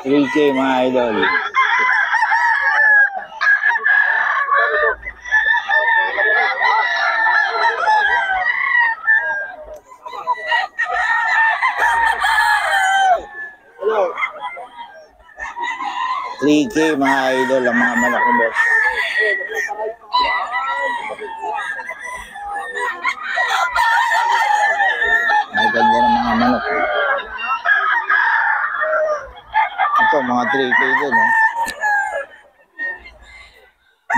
3K mga idol. $3K mga idol ang mga malaki boss. Ang ganda ng mga manok. Ito mga 3K din eh.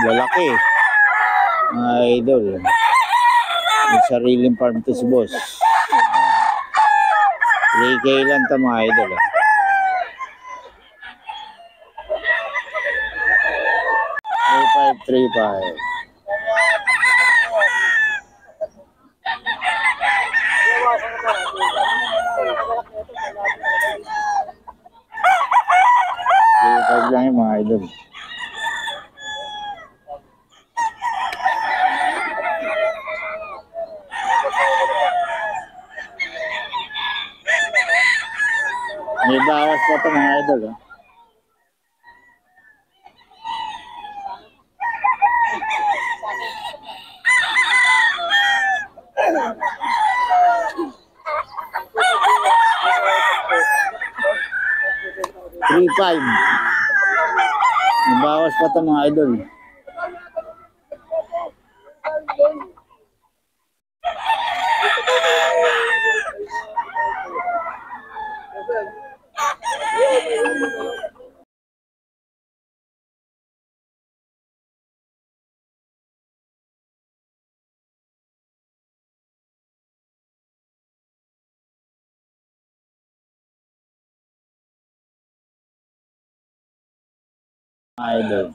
Lalaki mga idol. May sariling farm to si boss. 3K lang ito mga idol eh. 3535. Lang yung mga idol. May bawas pa ito mga idol. Oh. $3.5. May bawas pa ito mga idol. Idol.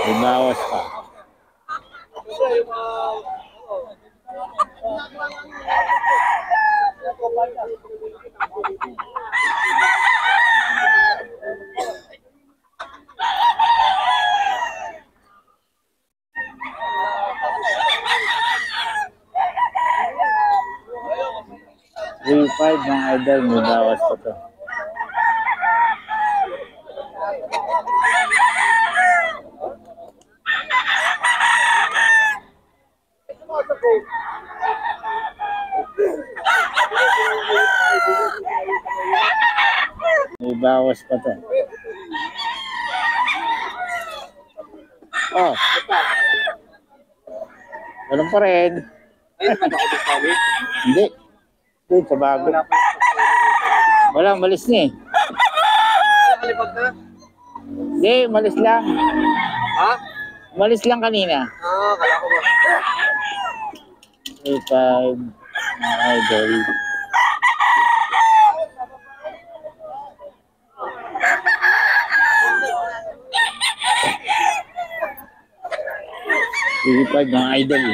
May bawas pa. $3.5 mga idol. May bawas pa ito. May bawas pa to. Oh. Walang pa rin. Hindi. Hindi, sa bago. Walang, malis na eh. Hindi, malis lang. Ha? Malis lang kanina. Kala ko ba? 3.5 mga idol. $3.5 mga idol.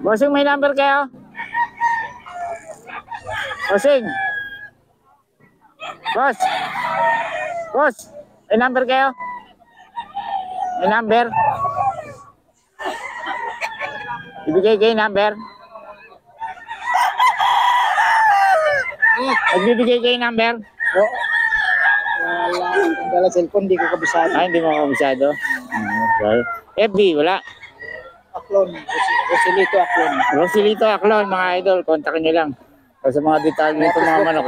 Bossing, may number kayo? Bossing. Boss. Boss, may number kayo? May number? Ibigay kayo number? Nagbibigay kayo number? Wala. Ang dala cellphone, di ko kabisado. Hindi mo kabisado? Okay. FB, wala? Aklon. Rosilito Aklon. Rosilito Aklon, mga idol. Kontakin nyo lang. Sa mga detalye nito mga manok.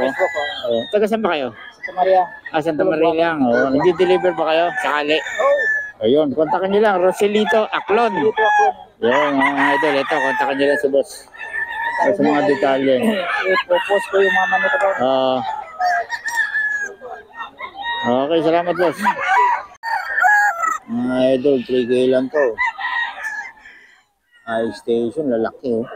Taga saan ba kayo? Santa Maria. Santa Maria lang. Hindi deliver ba kayo? Sakali. Ayun, kontakin nyo lang. Rosilito Aklon. Rosilito Aklon. Yun, mga idol. Ito, kontakin nyo lang sa boss. Sa mga detalye. I-propose ko yung mga manok ko. Okay, salamat boss. Mga idol, 3K lang to. High station, lalaki oh.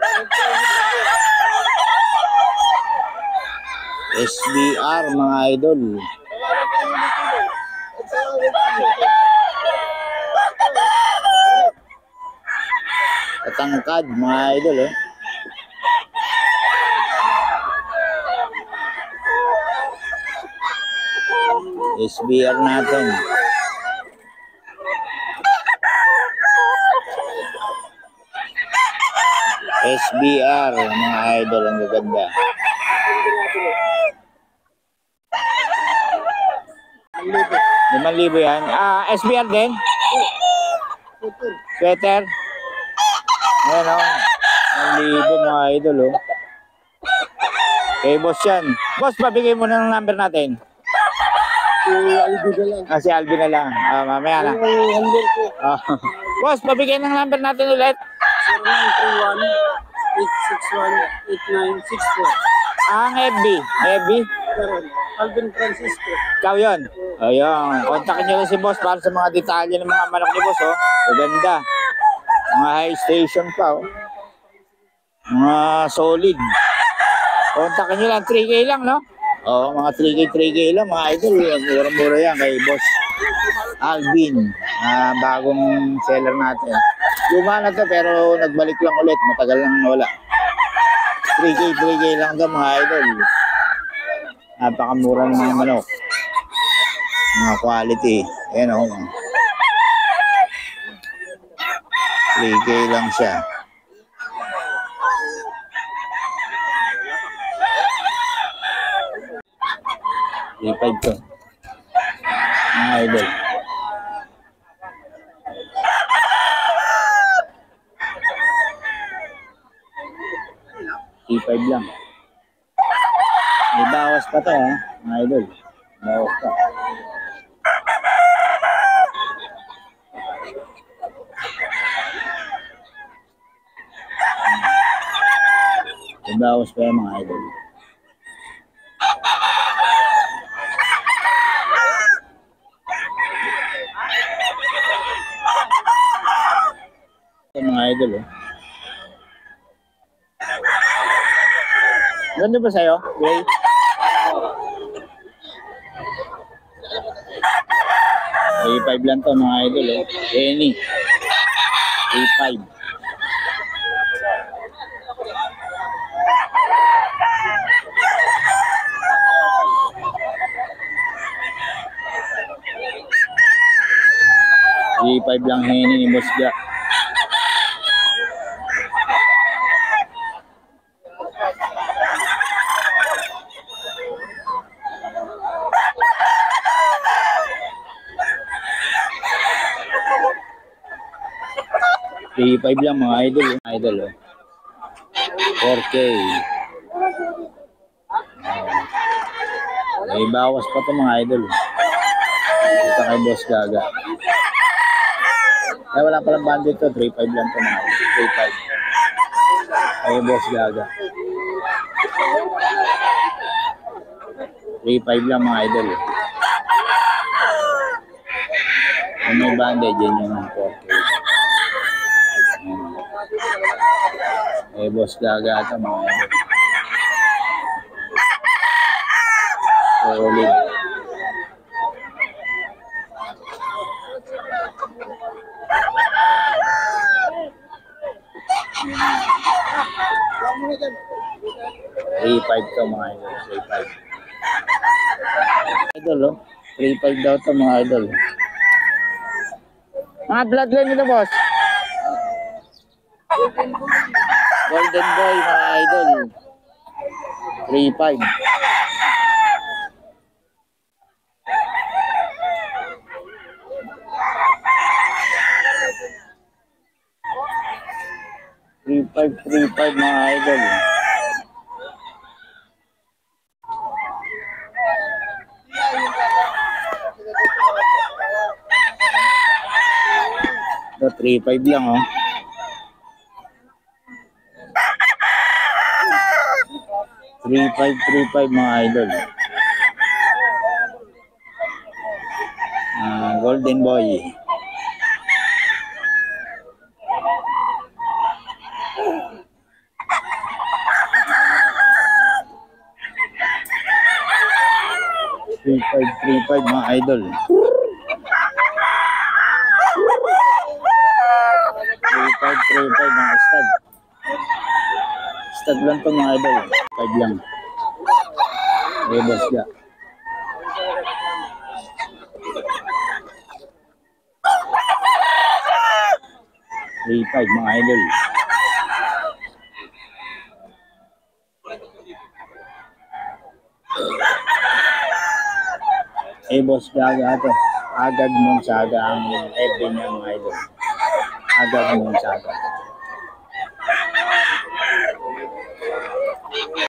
SBR mga idol. Katangkad mga idol eh. SBR natin. SBR, mga idol, ang gaganda. Ang libo. 5,000 yan. SBR din? Putol. Sweater? Ayan o. 1,000 mga idol o. Okay, boss yan. Boss, pabigay mo na ng number natin. Si Aldo na lang. Si Alvin na lang. Mamaya na. Yung handler ko. Boss, pabigay ng number natin ulit. 0931-861-8964. Ang FB. FB? Meron. Alvin Francisco. Ikaw yun. Ayun. Kontakin nyo lang si boss para sa mga detalye ng mga manok ni boss. Maganda. Mga high station pa. Mga solid. Kontakin nyo lang. 3K lang, no? Mga 3K lang, mga idol. Mura-mura yan kay boss Alvin. Bagong seller natin. Luma na to pero nagbalik lang ulit. Matagal lang nawala. 3K lang to, mga idol. Napakamura ng mga manok. Mga quality. Ayan o. 3K lang siya. $3,500 to. Mga idol. $3,500 lang. May bawas pa to, ha? Mga idol. Bawas pa. May bawas pa yan, mga idol. Ito, mga idol, oh. Ganda ba sa'yo? Gray? $3,500 lang to, mga idol, oh. Any. $3,500. $3,500 lang Henny ni Boss Jack. $3,500 lang, mga idol. Idol, oh. 4K. May bawas pa to, mga idol. Ito kay Boss Gaga. Ay, wala palang bandit to. $3,500 lang to, mga idol. $3,500. Kay Boss Gaga. $3,500 lang, mga idol. Kung may bandit, yun yung 4K. Boss Gaga ito, mga idol. Solid. $3,500 to, mga idol. $3,500. Idol, oh. $3,500 daw to, mga idol. Mga bloodline nito, boss. Golden Boy, mga idol. $3,500. $3,500, mga idol. Ito, $3,500 lang, oh. $3,500, mga idol. Golden Boy. $3,500, mga idol. $3,500, mga stud. Stud lang to, mga idol. $5 lang. Boss ga. $3,500, mga idol. Boss Gaga to. Agag Monsaga ang FB niya mga idol. Agag Monsaga.